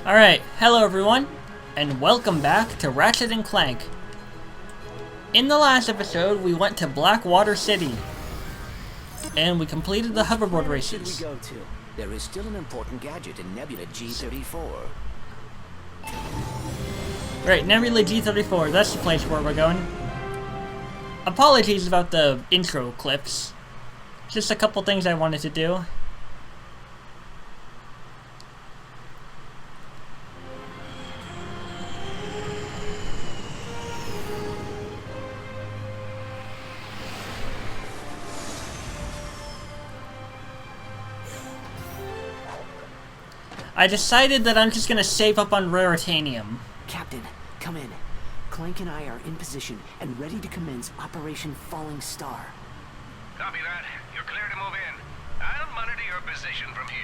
Alright, hello everyone, and welcome back to Ratchet and Clank. In the last episode, we went to Blackwater City, and we completed the hoverboard races. Where should we go to? There is still an important gadget in Nebula G34. Right, Nebula G34, that's the place where we're going. Apologies about the intro clips. Just a couple things I wanted to do. I decided that I'm just gonna save up on raritanium. Captain, come in. Clank and I are in position and ready to commence Operation Falling Star. Copy that. You're clear to move in. I'll monitor your position from here.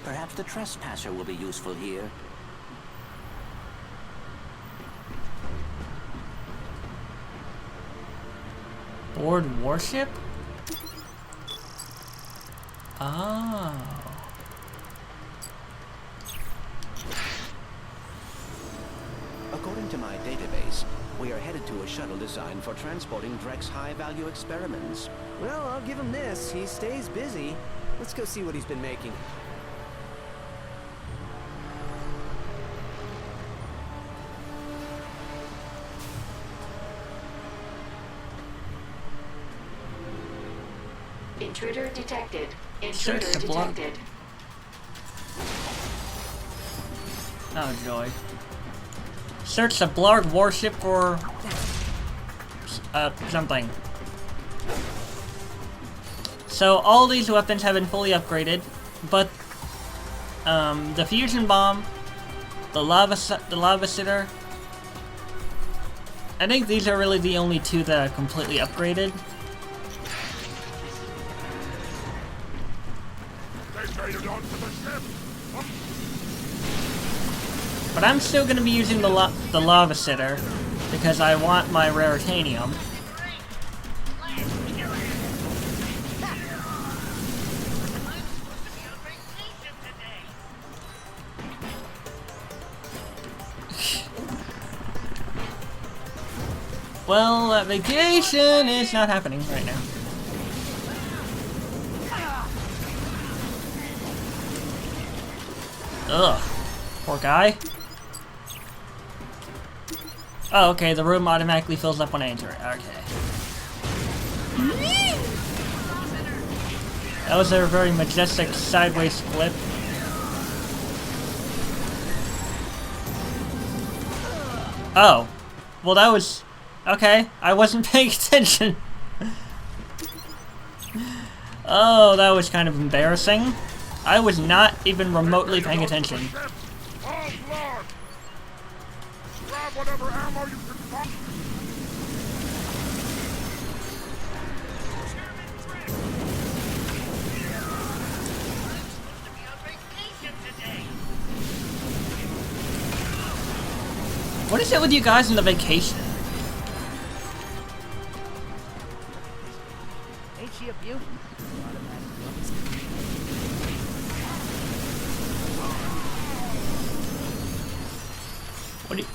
Perhaps the trespasser will be useful here. Board warship? Oh. According to my database, we are headed to a shuttle designed for transporting Drek's high-value experiments. Well, I'll give him this. He stays busy. Let's go see what he's been making. Intruder detected. Search Intruder the block. detected. Oh joy. Search the Blarg warship for something. So all these weapons have been fully upgraded, but the fusion bomb, the lava sitter, I think these are really the only two that are completely upgraded. But I'm still going to be using the lava sitter because I want my raritanium. Well, that vacation is not happening right now. Ugh. Poor guy. Oh, okay, the room automatically fills up when I enter it. Okay. That was a very majestic sideways flip. Oh. Well, that was... Okay, I wasn't paying attention. Oh, that was kind of embarrassing. I was not even remotely paying attention. Whatever ammo you can find. What is it with you guys on the vacation? Ain't she a beaut?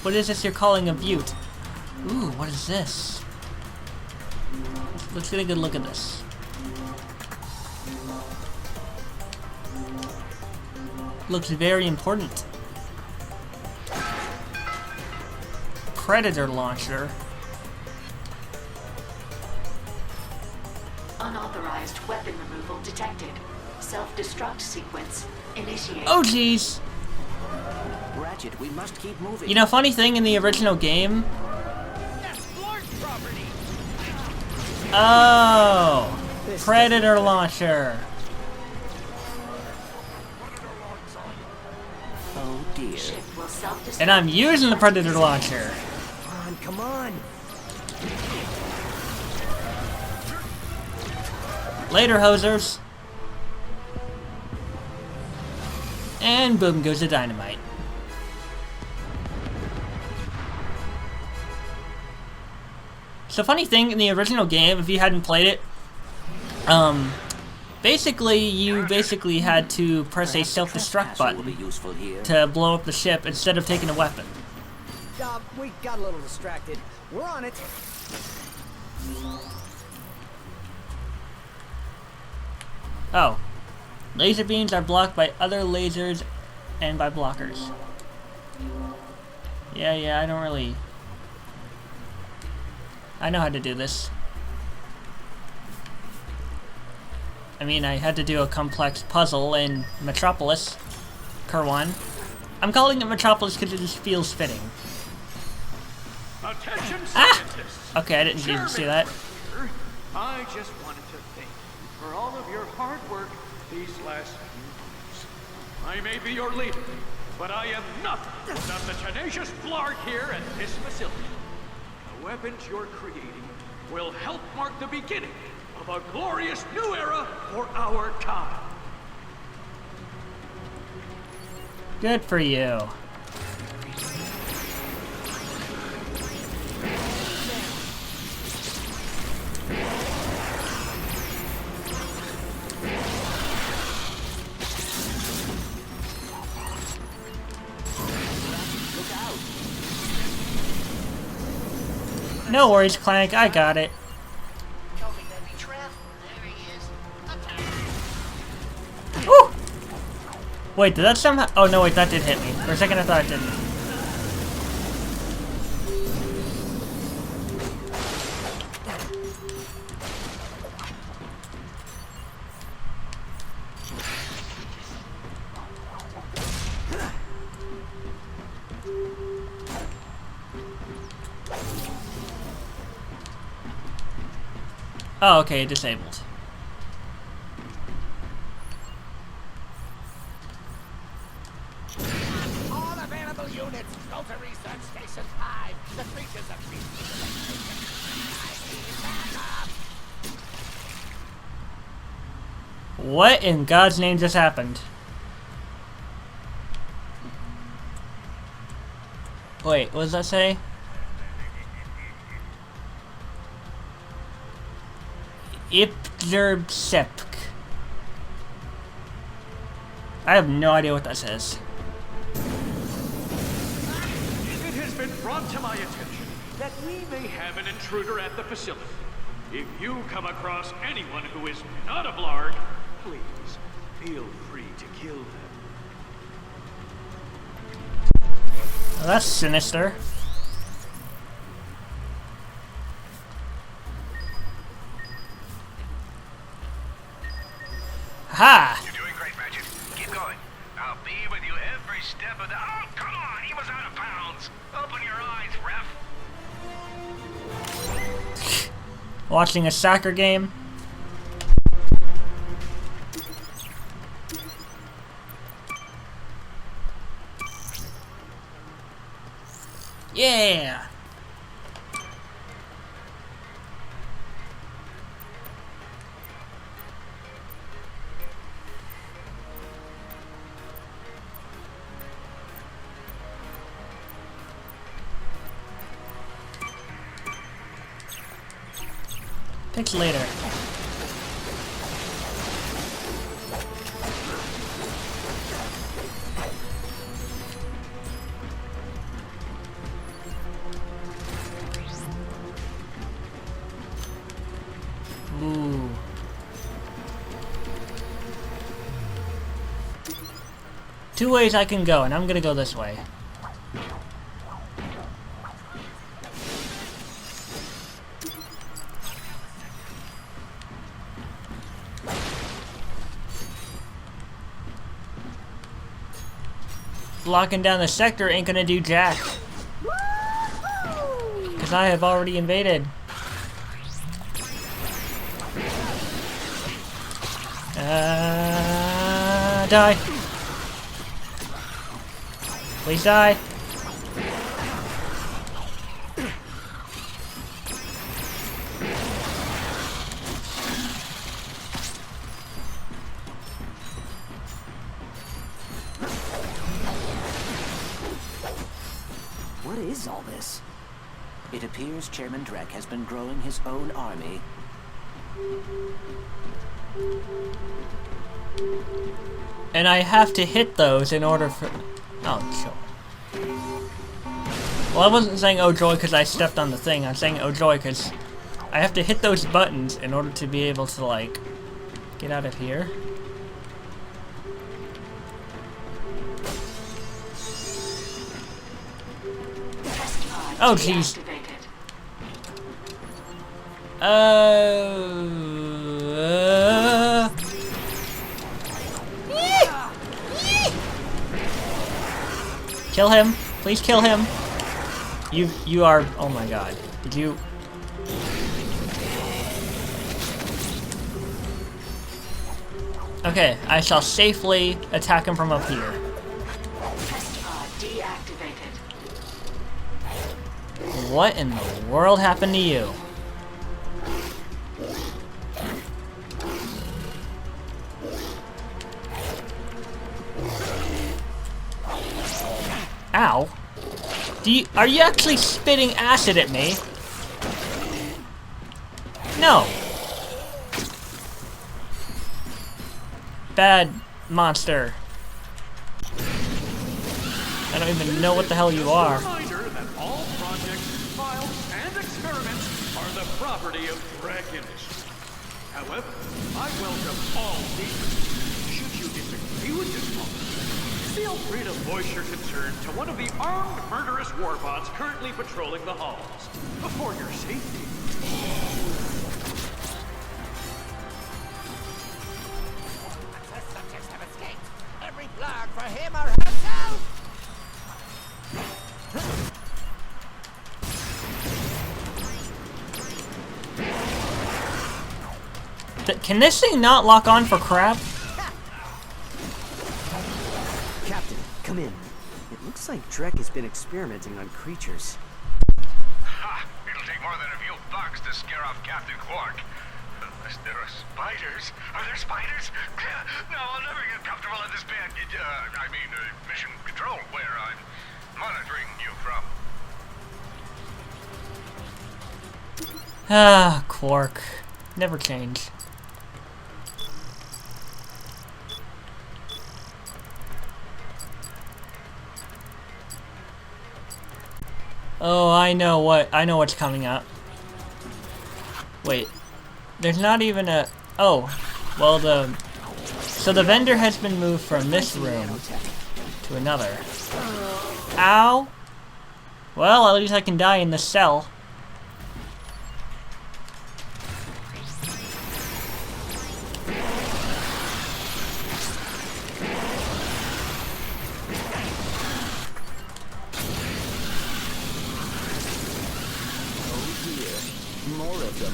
What is this you're calling a butte? Ooh, what is this? Let's get a good look at this. Looks very important. Predator launcher. Unauthorized weapon removal detected. Self-destruct sequence initiated. Oh jeez! Ratchet, we must keep moving. You know, funny thing in the original game. Oh, Predator launcher. Oh dear. Ship will self-destruct. And I'm using the Predator launcher. Come on. Later, hosers. And boom goes the dynamite. So funny thing, in the original game, if you hadn't played it, basically you had to press a self-destruct button to blow up the ship instead of taking a weapon. We got a little distracted. We're on it. Oh. Laser beams are blocked by other lasers and by blockers. Yeah, I don't really... I know how to do this. I mean, I had to do a complex puzzle in Metropolis, Kerwan. I'm calling it Metropolis because it just feels fitting. Attention, Ah! scientists. Okay, I didn't even see that. Here. I just wanted to thank you for all of your hard work these last few months. I may be your leader, but I am nothing without the tenacious Blarg here at this facility. The weapons you're creating will help mark the beginning of a glorious new era for our time. Good for you. No worries, Clank, I got it. Woo! Wait, did that somehow... Oh, no, wait, that did hit me. For a second, I thought it didn't. Oh, okay, disabled. All available units, go to Research Station 5. The creatures are What in God's name just happened? Wait, what does that say? Ipdersepk. I have no idea what that says. It has been brought to my attention that we may have an intruder at the facility. If you come across anyone who is not a Blarg, please feel free to kill them. Well, that's sinister. Ha! You're doing great, Ratchet. Keep going. I'll be with you every step of the... Oh, come on! He was out of bounds! Open your eyes, ref! Watching a soccer game. Yeah! Thanks later. Ooh. Two ways I can go, and I'm gonna go this way. Locking down the sector ain't gonna do jack. Because I have already invaded. Die. Please die. What is all this? It appears Chairman Drek has been growing his own army. And I have to hit those in order for... Oh, joy. Well, I wasn't saying oh joy because I stepped on the thing. I was saying oh joy because I have to hit those buttons in order to be able to, like, get out of here. Oh, jeez. Kill him. Please kill him. You are... Oh my god. Did you... Okay, I shall safely attack him from up here. Test pod deactivated. What in the world happened to you? Ow. Are you actually spitting acid at me? No. Bad monster. I don't even know what the hell you are. Reminder that all projects, files, and experiments are the property of Drek Industries. However, I welcome all secrets. Should you disagree with this policy, feel free to voice your concern to one of the armed murderous warbots currently patrolling the halls. For your safety. The subjects have escaped. Every blarg for him or herself. Can this thing not lock on for crap? Captain, come in. It looks like Drek has been experimenting on creatures. Ha! It'll take more than a few bugs to scare off Captain Quark. Unless there are spiders. Are there spiders? No, I'll never get comfortable in this bed. Mission control, where I'm monitoring you from. Ah, Quark. Never change. Oh, I know what's coming up. Wait. There's not even a... Oh. Well, so the vendor has been moved from this room to another. Ow! Well, at least I can die in the cell. More of them.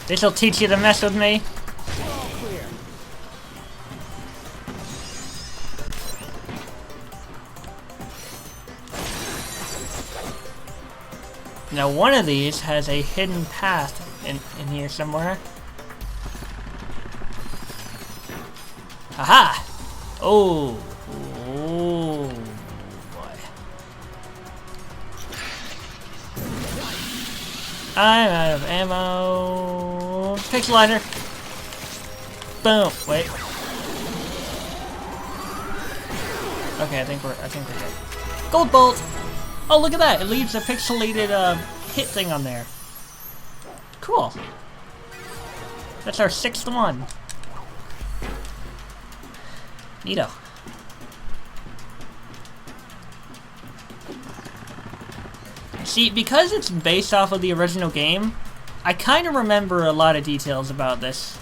This'll teach you to mess with me. Now one of these has a hidden path in here somewhere. Aha! Oh. Oh boy. I'm out of ammo. Pixelizer. Boom. Wait. Okay, I think we're good. Gold bolt. Oh, look at that! It leaves a pixelated hit thing on there. Cool. That's our 6th one. Neato. See, because it's based off of the original game, I kind of remember a lot of details about this.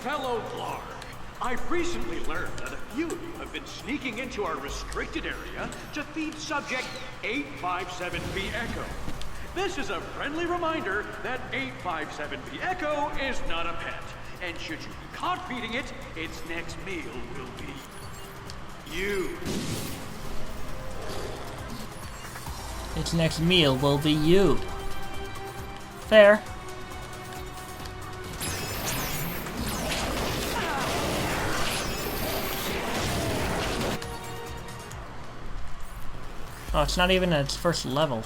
Fellow Blarg, I've recently learned that You have been sneaking into our restricted area to feed subject 857B Echo. This is a friendly reminder that 857B Echo is not a pet. And should you be caught feeding it, its next meal will be you. Its next meal will be you. Fair. Oh, it's not even at its first level.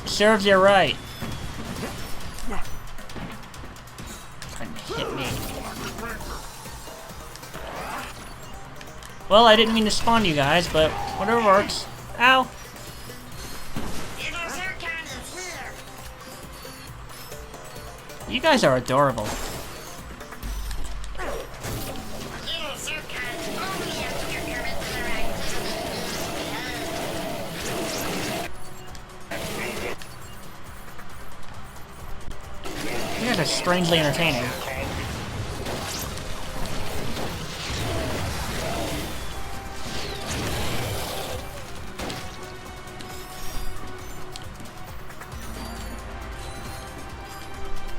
Serves you right. Trying to hit me. Well, I didn't mean to spawn you guys, but whatever works. Ow! You guys are adorable. You guys are strangely entertaining.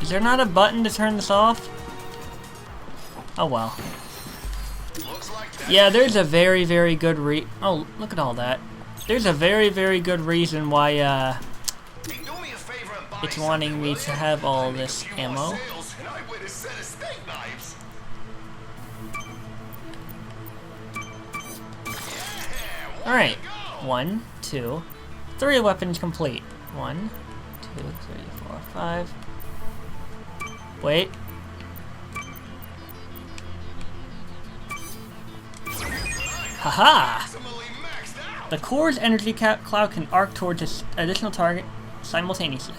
Is there not a button to turn this off? Oh well. Yeah, there's a very, very good oh, look at all that. There's a very, very good reason why, it's wanting me to have all this ammo. Alright. 1, 2, 3 weapons complete. 1, 2, 3, 4, 5. Wait. Haha! The core's energy cloud can arc towards an additional target simultaneously.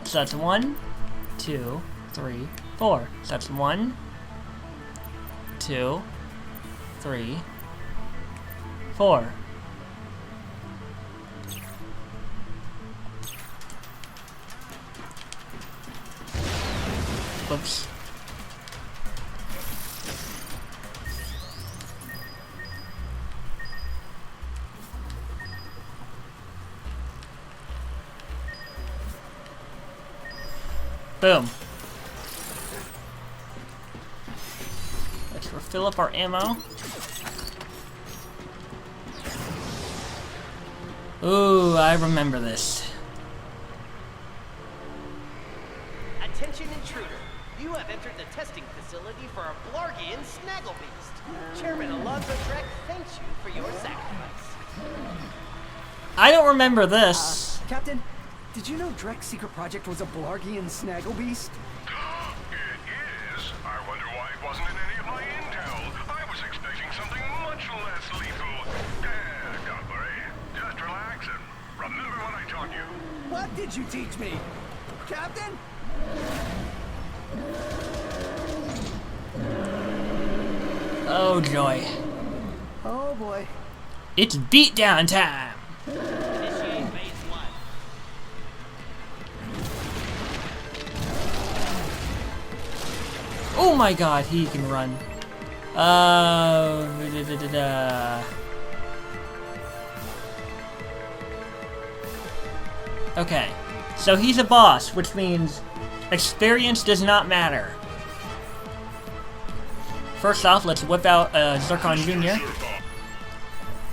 So that's 1, 2, 3, 4. So that's 1, 2, 3, 4. Whoops. Boom. Let's refill up our ammo. Ooh, I remember this. Attention intruder. You have entered the testing facility for a Blargian Snagglebeast. Chairman Alonzo Trek thanks you for your sacrifice. I don't remember this. Captain, did you know Drek's secret project was a Blargian Snagglebeast? It is. I wonder why it wasn't in any of my intel. I was expecting something much less lethal. Don't worry. Just relax and remember what I taught you. What did you teach me? Captain? Oh joy. Oh boy. It's beatdown time! Initiate phase 1. Oh my god, he can run. Okay, so he's a boss, which means experience does not matter. First off, let's whip out Zircon Jr.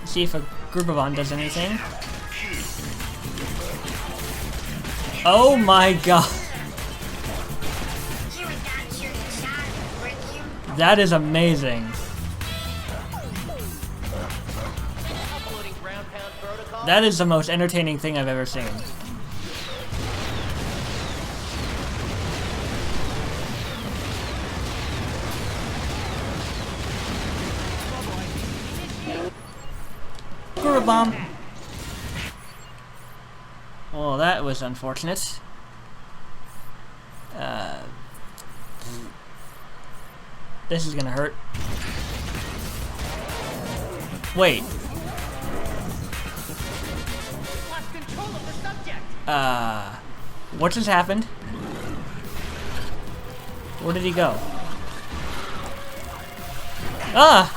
See if a Groovitron does anything. Oh my god. That is amazing. Uploading ground pound protocol. That is the most entertaining thing I've ever seen. Bomb. Well, that was unfortunate. This is gonna hurt. Wait. Lost control of the subject. What just happened? Where did he go? Ah!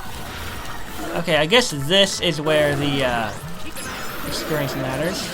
Okay, I guess this is where the experience matters.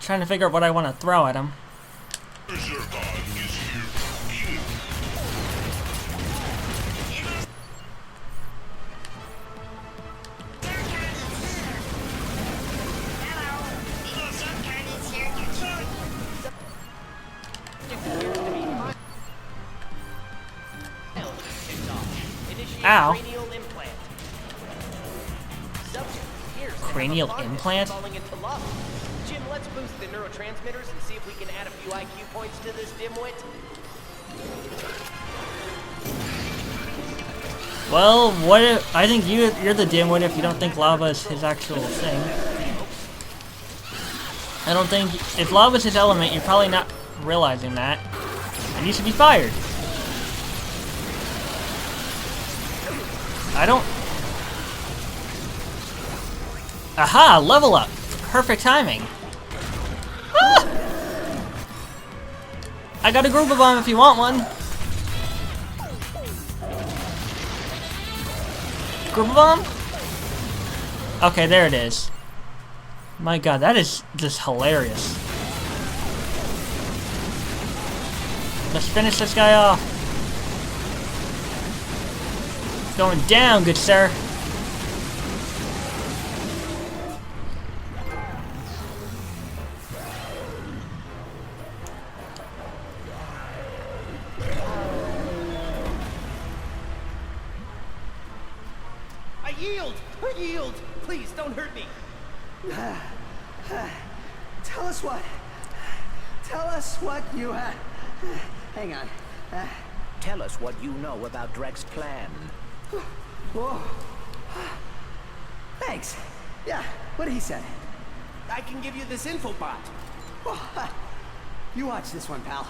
Trying to figure out what I want to throw at him. Ow. Cranial implant? Jim, let's boost the neurotransmitters and see if we can add a few IQ points to this dimwit. Well, what if, I think you're the dimwit if you don't think lava is his actual thing. I don't think, if lava is his element, you're probably not realizing that. And you should be fired. I don't... Aha! Level up! Perfect timing. Ah! I got a Groovitron bomb if you want one. Groovitron bomb? Okay, there it is. My god, that is just hilarious. Let's finish this guy off. Going down, good sir. I yield! Please, don't hurt me! Tell us what. Tell us what you had. Hang on. Tell us what you know about Drek's plan. Whoa. Thanks. Yeah, what he said. I can give you this info bot. You watch this one, pal.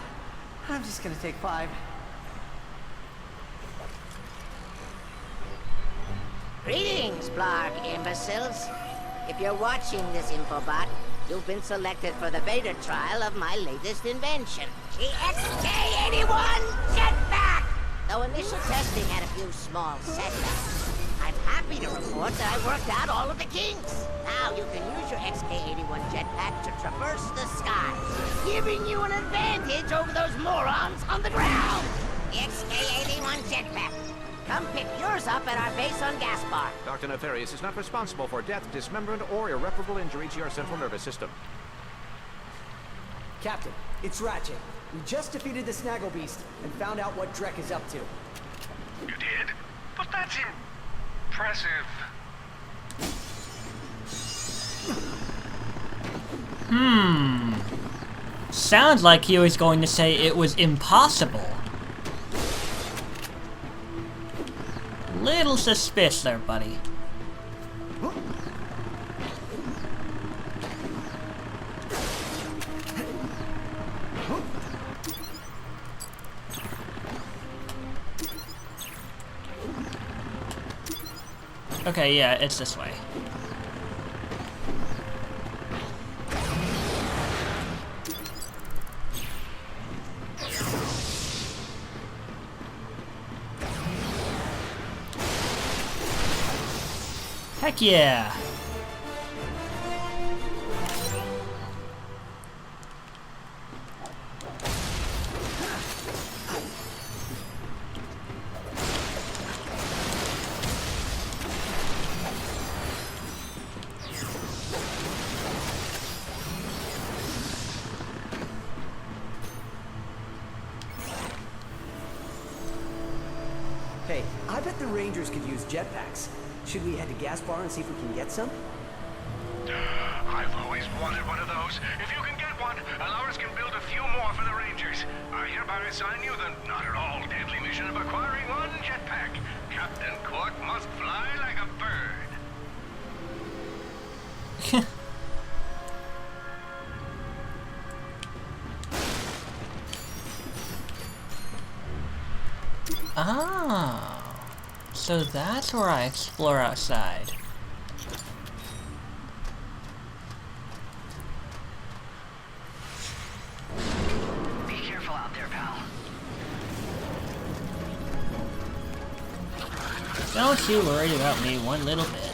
I'm just gonna take 5. Greetings, Blarg imbeciles. If you're watching this infobot, you've been selected for the beta trial of my latest invention, the XK-81 jetpack! Though initial testing had a few small setbacks, I'm happy to report that I worked out all of the kinks. Now you can use your XK-81 jetpack to traverse the sky, giving you an advantage over those morons on the ground. The XK-81 jetpack. Come pick yours up at our base on Gaspar. Dr. Nefarious is not responsible for death, dismemberment, or irreparable injury to your central nervous system. Captain, it's Ratchet. We just defeated the Snagglebeast and found out what Drek is up to. You did? But that's impressive. Sounds like he was going to say it was impossible. Little suspicious there, buddy. Okay, yeah, it's this way. Heck yeah! Hey, I bet the Rangers could use jetpacks. Should we head to Gas Bar and see if we can get some? I've always wanted one of those. If you can get one, Alaris can build a few more for the Rangers. I hereby assign you the not at all deadly mission of acquiring one jetpack. Captain Cork must fly like a bird. Oh, so that's where I explore outside. Be careful out there, pal. Don't you worry about me one little bit.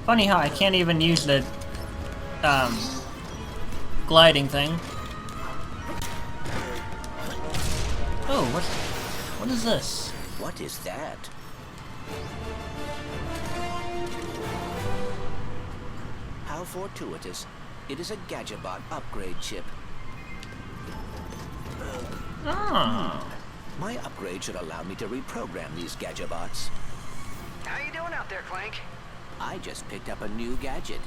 Funny how I can't even use the gliding thing. Oh, what is this? What is that? How fortuitous. It is a Gadgetbot upgrade chip. Oh. My upgrade should allow me to reprogram these Gadgetbots. How you doing out there, Clank? I just picked up a new gadget.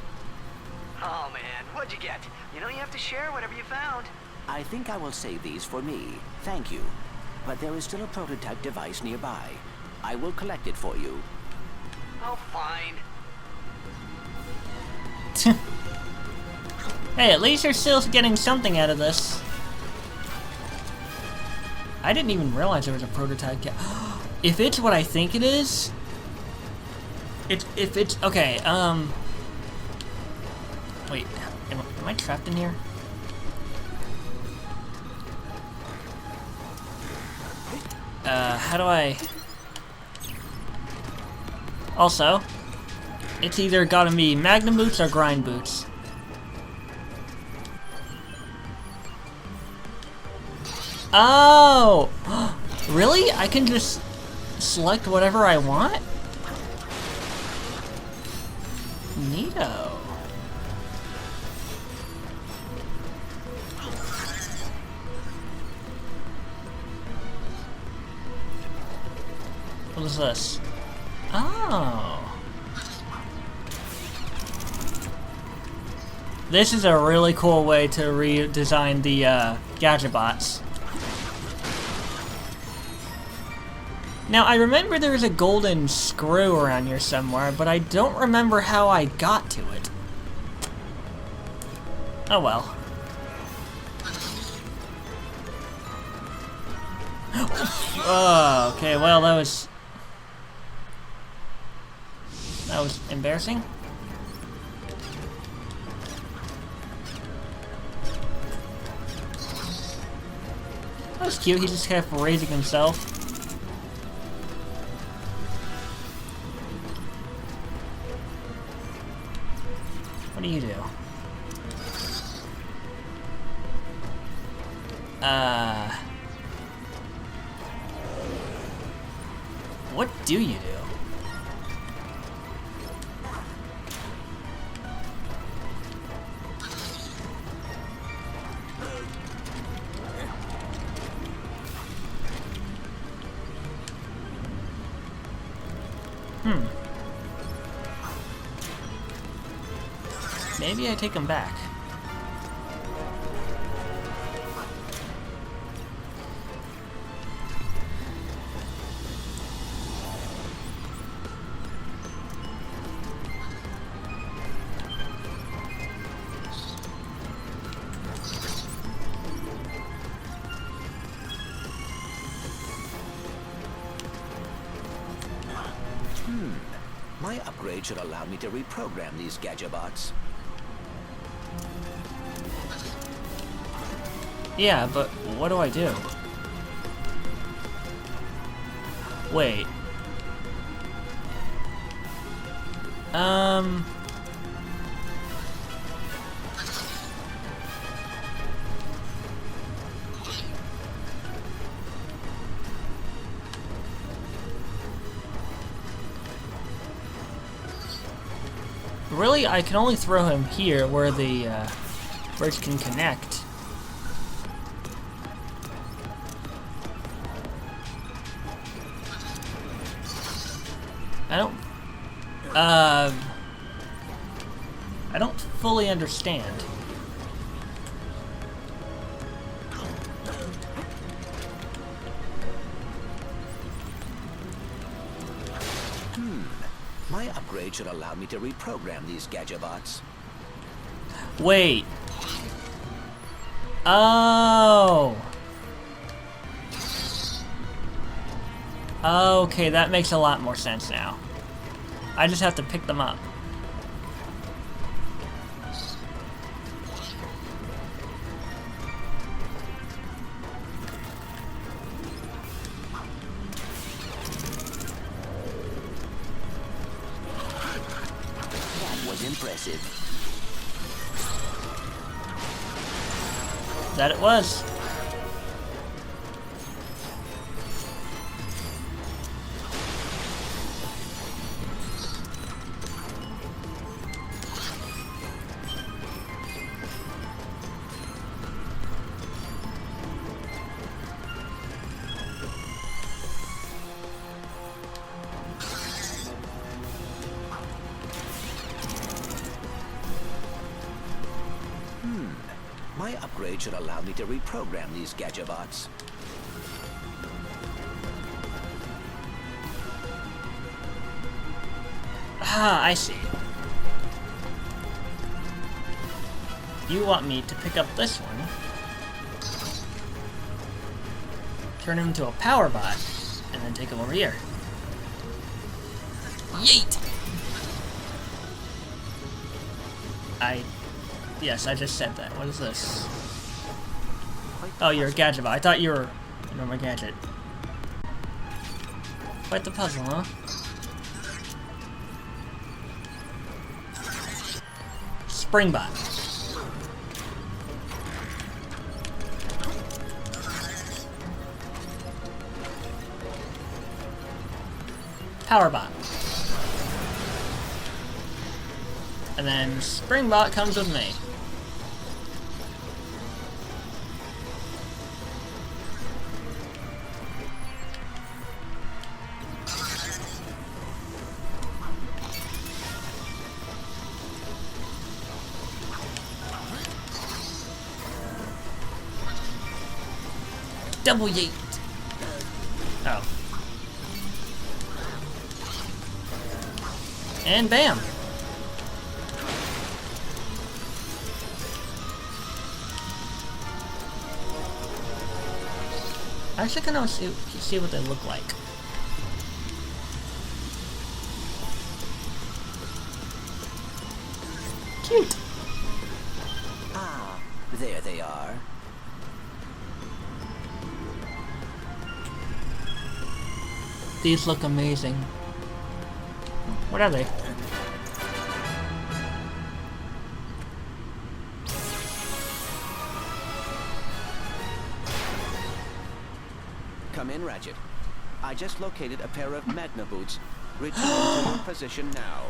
Oh man, what'd you get? You know you have to share whatever you found. I think I will save these for me. Thank you. But there is still a prototype device nearby. I will collect it for you. Oh, fine. Hey, at least you're still getting something out of this. I didn't even realize there was a prototype yet. If it's what I think it is... If it's... Okay, Wait, am I trapped in here? How do I... Also, it's either gotta be Magnum Boots or Grind Boots. Oh! Really? I can just select whatever I want? Neato. What is this? Oh. This is a really cool way to redesign the Gadgetbots. Now, I remember there was a golden screw around here somewhere, but I don't remember how I got to it. Oh well. Oh, okay, well, that was embarrassing. That was cute, he just kept raising himself. What do you do? What do you do? Maybe I take him back. My upgrade should allow me to reprogram these Gadgetbots. Yeah, but what do I do? Wait. Really, I can only throw him here where the birds can connect. I don't fully understand. My upgrade should allow me to reprogram these Gadgetbots. Wait. Oh. Okay, that makes a lot more sense now. I just have to pick them up. That was impressive. That it was. My upgrade should allow me to reprogram these Gadgetbots. Ah, I see. You want me to pick up this one, turn him into a power bot, and then take him over here. Yeet! Yes, I just said that. What is this? Oh, you're a gadget bot. I thought you were a normal gadget. Quite the puzzle, huh? Springbot. Powerbot. And then Springbot comes with me. Double yeet. Oh. And bam. I actually kind of see what they look like. Cute. Ah, there they are. These look amazing. What are they? Come in, Ratchet. I just located a pair of Magna boots. Return to your position now.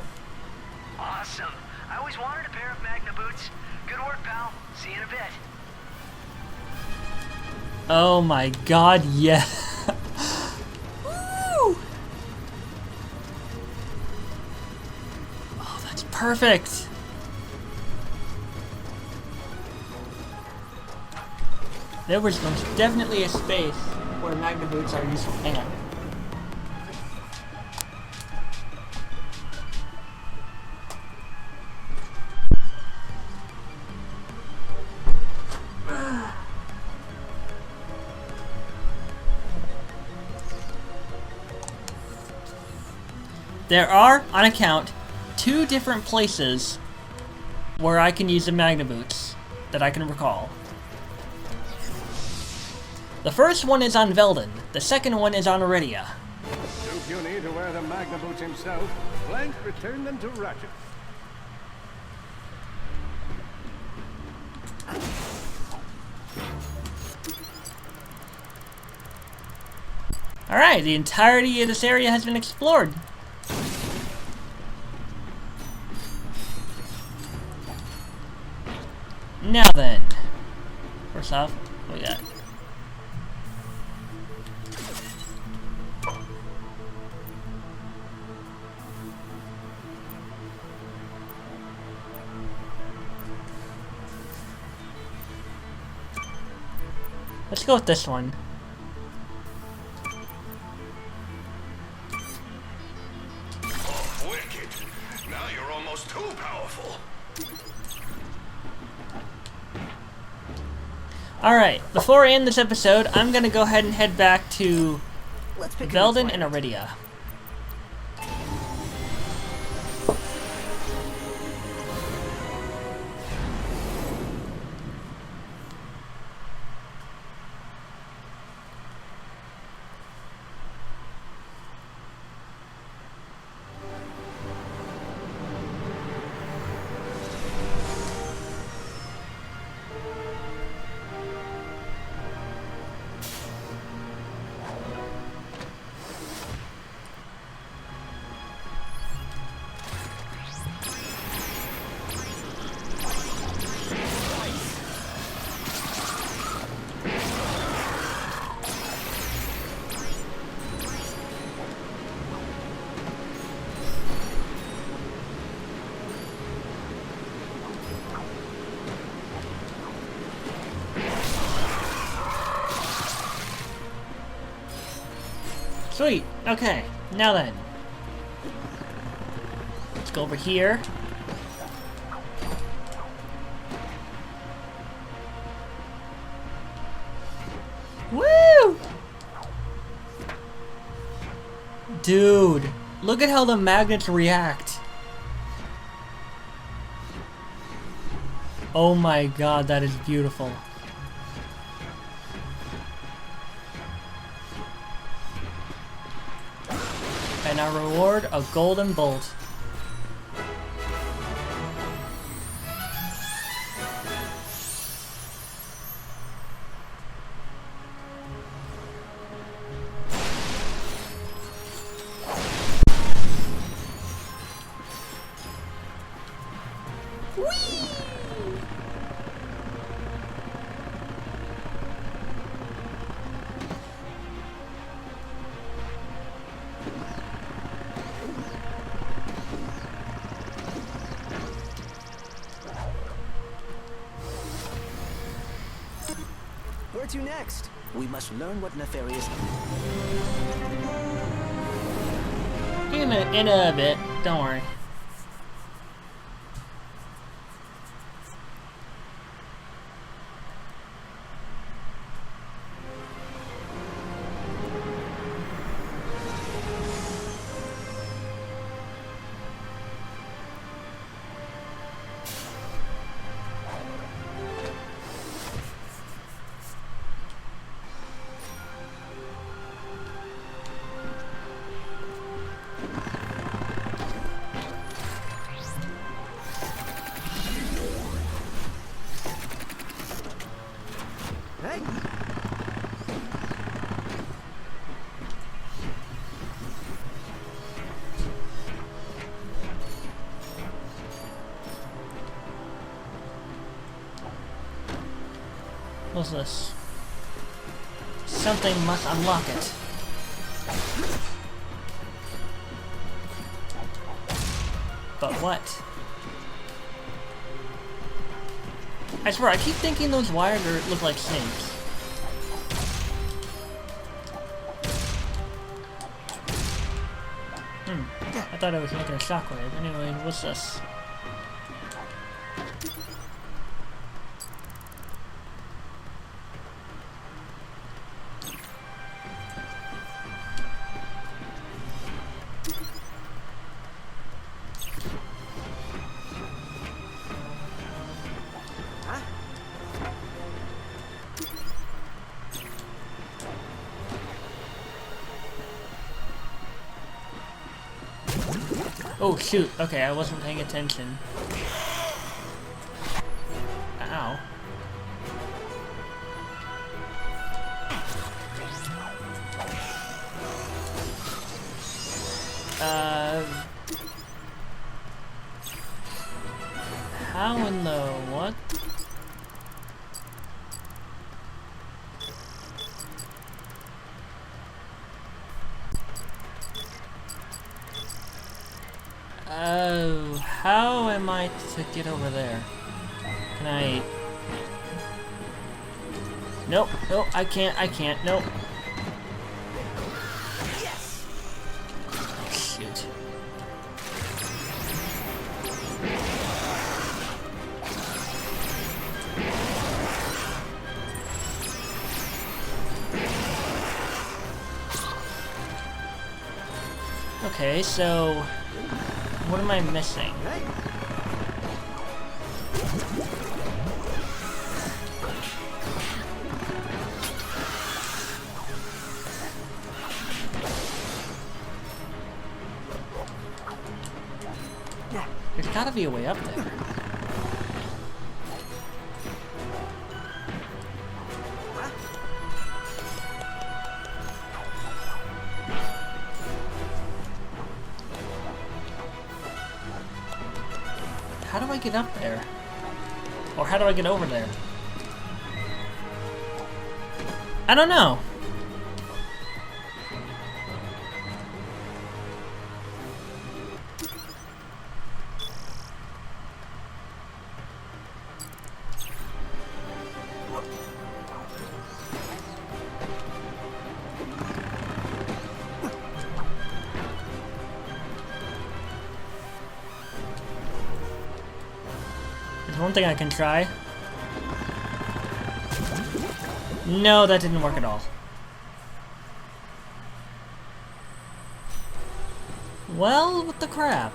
Awesome. I always wanted a pair of Magna boots. Good work, pal. See you in a bit. Oh my god, yeah. Woo! Oh, that's perfect. There was most definitely a space where Magna boots are useful. Hang on. There are, on account, 2 different places where I can use the Magna boots that I can recall. The first one is on Velden, the second one is on Iridia. Too puny to wear the Magna boots himself, Clank returned them to Ratchet. Alright, the entirety of this area has been explored. Now then, first off, what we got? Let's go with this one. Oh, wicked. Now you're almost too powerful. Alright, before I end this episode, I'm gonna go ahead and head back to Let's pick Veldin and Iridia. Sweet, okay, now then. Let's go over here. Woo! Dude, look at how the magnets react. Oh my god, that is beautiful. And our reward, a golden bolt. Where to next? We must learn what nefarious... Give me a minute, in a bit, don't worry. Hey! What's this? Something must unlock it. But what? I swear, I keep thinking those wires look like snakes. I thought I was making a shockwave. Anyway, what's this? Oh shoot, okay, I wasn't paying attention. Ow. How in the what? Oh, how am I to get over there? Can I? Nope, nope, I can't, nope. Yes. Shoot. Okay, so what am I missing? There's gotta be a way up there. How do I get up there? Or how do I get over there? I don't know. There's one thing I can try. No, that didn't work at all. Well, what the crap?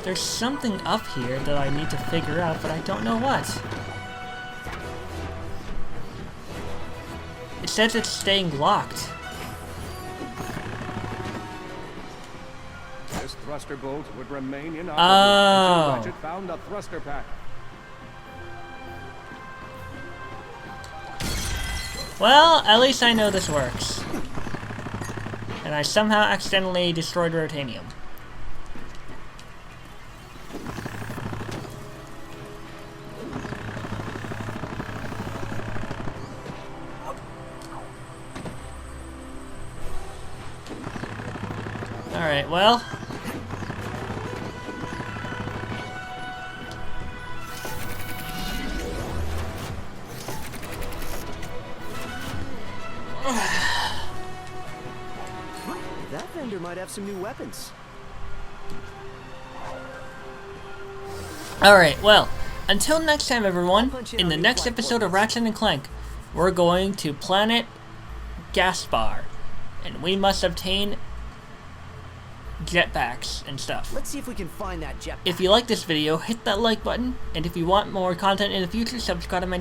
There's something up here that I need to figure out, but I don't know what. It says it's staying locked. This thruster bolt would remain inoperable Oh. until Ratchet found a thruster pack. Well, at least I know this works. And I somehow accidentally destroyed Rotanium. Alright, well. That vendor might have some new weapons. Alright, well, until next time everyone, in the next episode of Ratchet and Clank, we're going to Planet Gaspar, and we must obtain jetpacks and stuff. Let's see if we can find that jetpack. If you like this video, hit that like button, and if you want more content in the future, subscribe to my